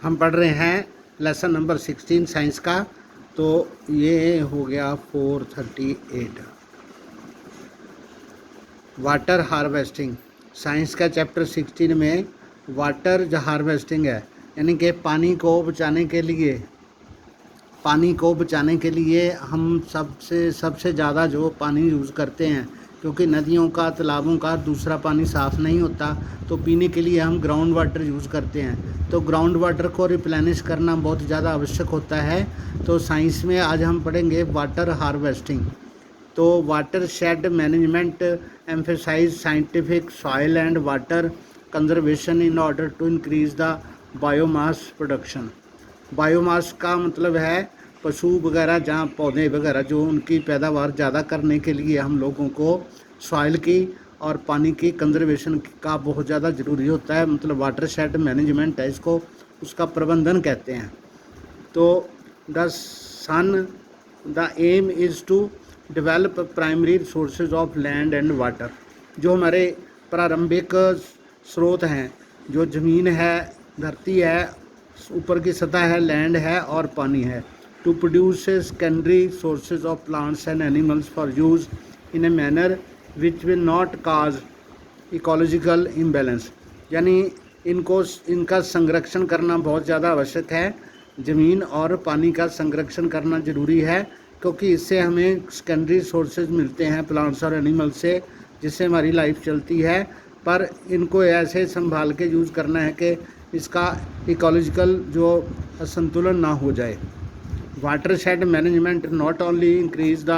हम पढ़ रहे हैं लेसन नंबर 16 साइंस का। तो ये हो गया 438 वाटर हार्वेस्टिंग। साइंस का चैप्टर 16 में वाटर जो हार्वेस्टिंग है, यानी कि पानी को बचाने के लिए हम सबसे ज़्यादा जो पानी यूज़ करते हैं, क्योंकि नदियों का तालाबों का दूसरा पानी साफ़ नहीं होता, तो पीने के लिए हम ग्राउंड वाटर यूज़ करते हैं। तो ग्राउंड वाटर को रिप्लेनिश करना बहुत ज़्यादा आवश्यक होता है। तो साइंस में आज हम पढ़ेंगे वाटर हार्वेस्टिंग। तो watershed management emphasise scientific soil and water conservation in order to increase the biomass production. Biomass का मतलब है पशु वगैरह, जहाँ पौधे वगैरह जो उनकी पैदावार ज़्यादा करने के लिए हम लोगों को सॉइल की और पानी की कंजर्वेशन का बहुत ज़्यादा ज़रूरी होता है। मतलब वाटर शेड मैनेजमेंट है इसको, उसका प्रबंधन कहते हैं। तो the aim is to develop primary resources of land and water. जो हमारे प्रारंभिक स्रोत हैं, जो ज़मीन है, धरती है, ऊपर की सतह है, लैंड है और पानी है। To produce secondary sources of plants and animals for use in a manner which will not cause ecological imbalance. यानी इनका संरक्षण करना बहुत ज़्यादा आवश्यक है। ज़मीन और पानी का संरक्षण करना ज़रूरी है, क्योंकि इससे हमें सेकेंडरी सोर्सेज मिलते हैं प्लांट्स और एनिमल्स से, जिससे हमारी लाइफ चलती है। पर इनको ऐसे संभाल के यूज़ करना है कि इसका इकोलॉजिकल जो असंतुलन ना हो जाए। Water shade management not only increase the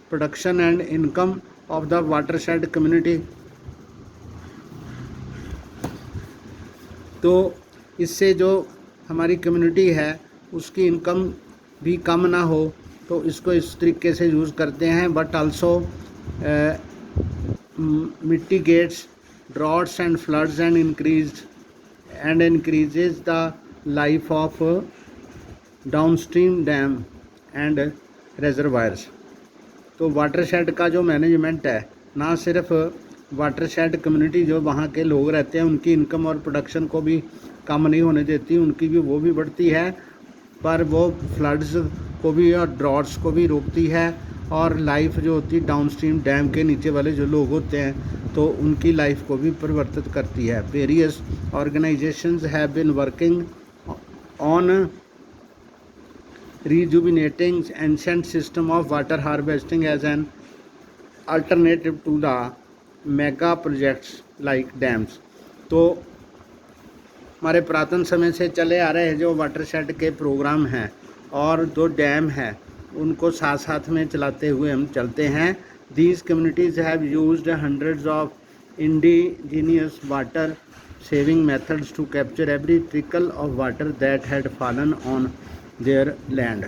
production and income of the water shade community. तो इससे जो हमारी कम्युनिटी है उसकी इनकम भी कम ना हो, तो इसको इस तरीके से यूज़ करते हैं। But also mitigates droughts and floods and increases the life of downstream dam and reservoirs. तो वाटर शेड का जो मैनेजमेंट है, ना सिर्फ वाटर शेड कम्युनिटी जो वहाँ के लोग रहते हैं उनकी इनकम और प्रोडक्शन को भी कम नहीं होने देती, उनकी भी वो भी बढ़ती है, पर वो फ्लड्स को भी और ड्रॉट्स को भी रोकती है। और लाइफ जो होती है डाउनस्ट्रीम डैम के नीचे वाले जो लोग होते हैं, तो उनकी लाइफ को भी परिवर्तित करती है। Various organisations have been working on rejuvenating ancient system of water harvesting as an alternative to the mega projects like dams। तो हमारे पुरातन समय से चले आ रहे जो वाटर शेड के प्रोग्राम हैं और जो डैम है उनको साथ साथ में चलाते हुए हम चलते हैं। These communities have used hundreds of indigenous water saving methods to capture every trickle of water that had fallen on their land।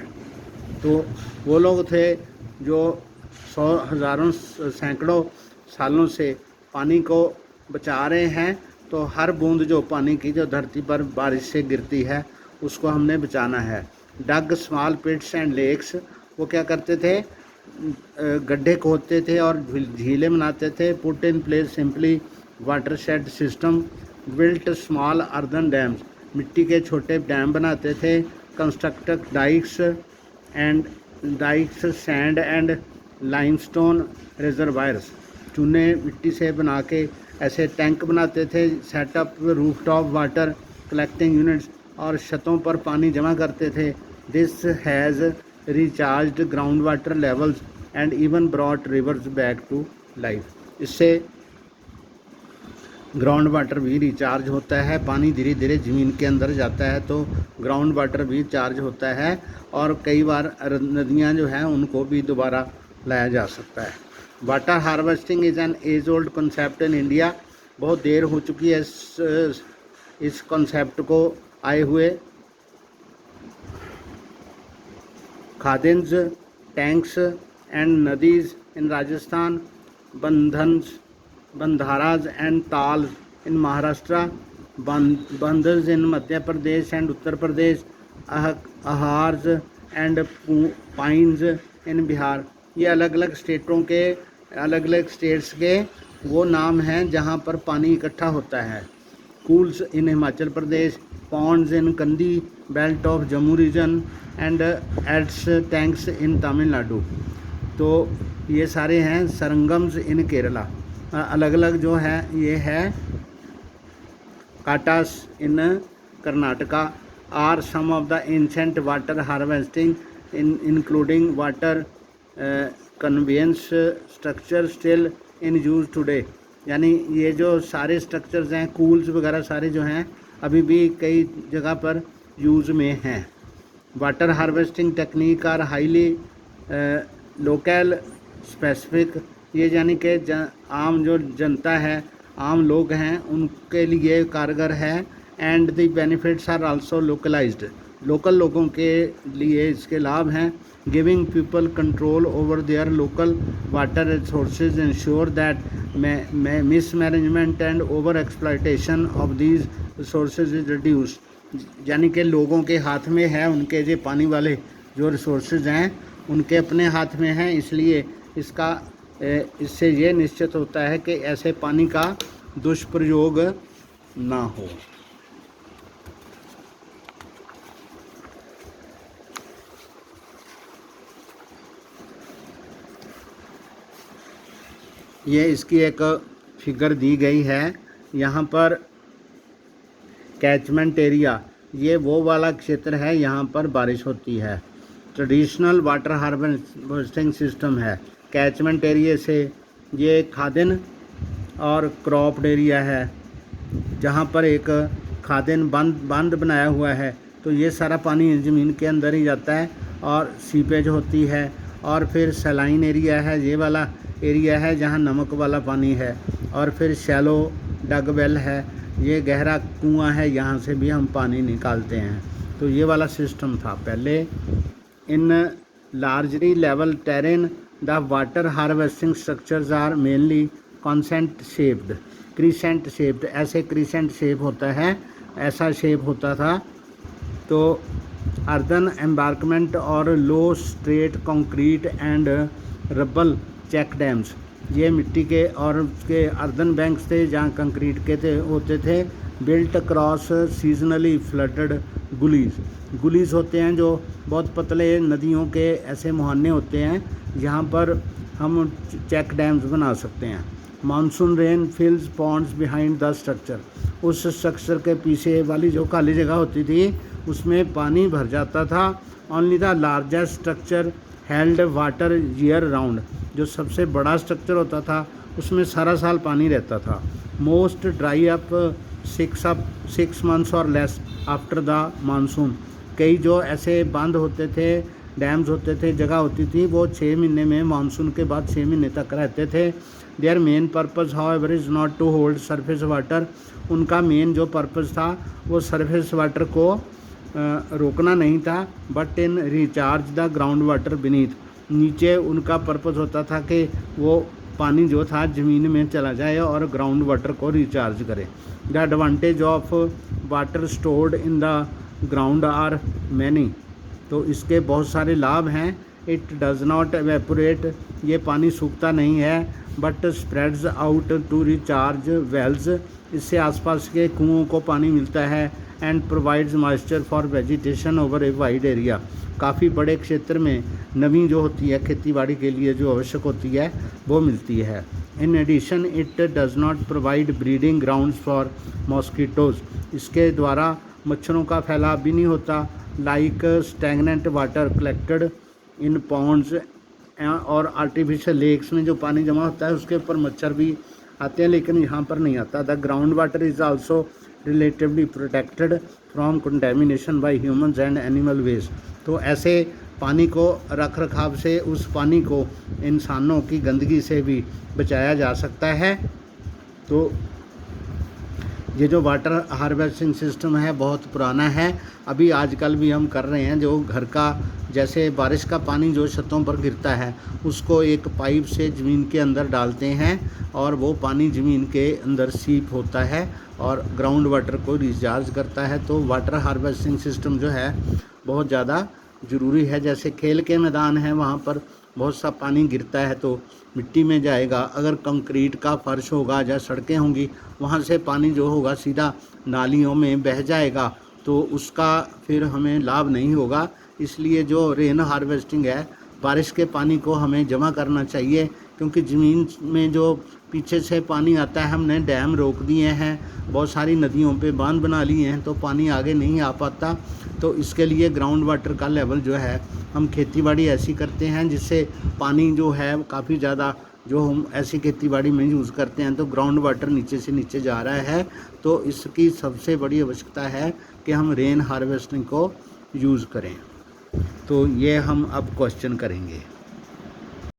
तो वो लोग थे जो हज़ारों सैकड़ों सालों से पानी को बचा रहे हैं। तो हर बूंद जो पानी की जो धरती पर बारिश से गिरती है उसको हमने बचाना है। डग स्मॉल पिट्स एंड लेक्स, वो क्या करते थे, गड्ढे खोदते थे और झीलें बनाते थे। Put in place simply watershed system, built small earthen dams, मिट्टी के छोटे डैम बनाते थे। Constructed dykes sand and limestone reservoirs, चूने मिट्टी से बना के ऐसे टैंक बनाते थे। Set up rooftop water collecting units, और छतों पर पानी जमा करते थे। This has recharged ground water levels and even brought rivers back to life. इससे ग्राउंड वाटर भी रिचार्ज होता है, पानी धीरे धीरे ज़मीन के अंदर जाता है, तो ग्राउंड वाटर भी चार्ज होता है और कई बार नदियाँ जो हैं उनको भी दोबारा लाया जा सकता है। Water harvesting is an age old concept in India. बहुत देर हो चुकी है इस कॉन्सेप्ट को आए हुए। Khadins, tanks and nadis in Rajasthan, bandharas and tal in Maharashtra, बंदर्स in Madhya Pradesh and Uttar Pradesh, ahars and pynes in Bihar. ये अलग अलग स्टेट्स के वो नाम हैं जहाँ पर पानी इकट्ठा होता है। schools in Himachal Pradesh, ponds in Kandi belt of Jammu region and adds tanks in Tamil Nadu। तो ये सारे हैं सरंगम्स इन केरला। अलग अलग जो है ये है katas in Karnataka are some of the ancient water harvesting including water conveyance structure still in use today. यानी ये जो सारे स्ट्रक्चर्स हैं, कूल्स वगैरह सारे जो हैं अभी भी कई जगह पर यूज़ में हैं। Water harvesting technique are highly local specific. ये यानी कि आम जो जनता है, आम लोग हैं, उनके लिए कारगर है। And the benefits are also localised. Local लोगों के लिए इसके लाभ हैं। Giving people control over their local water resources ensure that mismanagement and over exploitation of these resources is reduced. यानी कि लोगों के हाथ में है, उनके जो पानी वाले जो रिसोर्सेज हैं उनके अपने हाथ में हैं, इसलिए इससे ये निश्चित होता है कि ऐसे पानी का दुष्प्रयोग ना हो। ये इसकी एक फिगर दी गई है। यहाँ पर कैचमेंट एरिया, ये वो वाला क्षेत्र है यहाँ पर बारिश होती है। ट्रेडिशनल वाटर हार्वेस्टिंग सिस्टम है। कैचमेंट एरिया से ये खादिन और क्रॉप्ड एरिया है, जहाँ पर एक खादिन बांध बनाया हुआ है, तो ये सारा पानी ज़मीन के अंदर ही जाता है और सीपेज होती है। और फिर सलाइन एरिया है, ये वाला एरिया है जहाँ नमक वाला पानी है। और फिर शैलो डग वेल है, ये गहरा कुआं है, यहाँ से भी हम पानी निकालते हैं। तो ये वाला सिस्टम था पहले। In largely level terrain the water harvesting structures are mainly crescent shaped. ऐसे क्रीसेंट शेप होता है, ऐसा शेप होता था। तो अर्दन एम्बार्कमेंट और low straight concrete and rubble check dams, ये मिट्टी के और उसके अर्दन बैंक्स थे जहाँ कंक्रीट के होते थे। बिल्ट क्रॉस सीजनली फ्लडेड गुलीज होते हैं जो बहुत पतले नदियों के ऐसे मुहाने होते हैं, जहाँ पर हम चेक डैम्स बना सकते हैं। Monsoon rain fills ponds behind the structure, उस स्ट्रक्चर के पीछे वाली जो खाली जगह होती थी उसमें पानी भर जाता था। Only the largest structure held water year round, जो सबसे बड़ा स्ट्रक्चर होता था उसमें सारा साल पानी रहता था। मोस्ट ड्राई अप 6 मंथ्स और लेस आफ्टर द मानसून। कई जो ऐसे बांध होते थे, डैम्स होते थे, जगह होती थी, वो 6 महीने में, मानसून के बाद 6 महीने तक रहते थे। Their main purpose however is not to hold surface water. उनका मेन जो पर्पज़ था वो सरफेस वाटर को रोकना नहीं था, but in recharge the ground water beneath. नीचे उनका पर्पज़ होता था कि वो पानी जो था ज़मीन में चला जाए और ग्राउंड वाटर को रिचार्ज करे। The advantage of water stored in the ground are many. तो इसके बहुत सारे लाभ हैं। इट डज़ नॉट एवेपोरेट, ये पानी सूखता नहीं है, but spreads out to recharge wells. इससे आसपास के कुओं को पानी मिलता है। And provides moisture for vegetation over a wide area. काफ़ी बड़े क्षेत्र में नमी जो होती है खेतीबाड़ी के लिए जो आवश्यक होती है वो मिलती है। In addition it does not provide breeding grounds for mosquitoes. इसके द्वारा मच्छरों का फैलाव भी नहीं होता। Like stagnant water collected in ponds और आर्टिफिशियल लेक्स में जो पानी जमा होता है उसके ऊपर मच्छर भी आते हैं, लेकिन यहाँ पर नहीं आता। The ground water is also relatively protected from contamination by humans and animal waste. तो ऐसे पानी को रख रखाव से उस पानी को इंसानों की गंदगी से भी बचाया जा सकता है। तो ये जो वाटर हार्वेस्टिंग सिस्टम है बहुत पुराना है, अभी आजकल भी हम कर रहे हैं। जो घर का जैसे बारिश का पानी जो छतों पर गिरता है उसको एक पाइप से ज़मीन के अंदर डालते हैं और वो पानी ज़मीन के अंदर सीप होता है और ग्राउंड वाटर को रिचार्ज करता है। तो वाटर हार्वेस्टिंग सिस्टम जो है बहुत ज़्यादा ज़रूरी है। जैसे खेल के मैदान हैं वहाँ पर बहुत सा पानी गिरता है तो मिट्टी में जाएगा। अगर कंक्रीट का फर्श होगा या सड़कें होंगी, वहाँ से पानी जो होगा सीधा नालियों में बह जाएगा, तो उसका फिर हमें लाभ नहीं होगा। इसलिए जो रेन हार्वेस्टिंग है, बारिश के पानी को हमें जमा करना चाहिए, क्योंकि ज़मीन में जो पीछे से पानी आता है, हमने डैम रोक दिए हैं, बहुत सारी नदियों पे बांध बना लिए हैं, तो पानी आगे नहीं आ पाता। तो इसके लिए ग्राउंड वाटर का लेवल जो है, हम खेतीबाड़ी ऐसी करते हैं जिससे पानी जो है काफ़ी ज़्यादा, जो हम ऐसी खेतीबाड़ी में यूज़ करते हैं तो ग्राउंड वाटर नीचे से नीचे जा रहा है। तो इसकी सबसे बड़ी आवश्यकता है कि हम रेन हार्वेस्टिंग को यूज़ करें। तो ये हम अब क्वेश्चन करेंगे।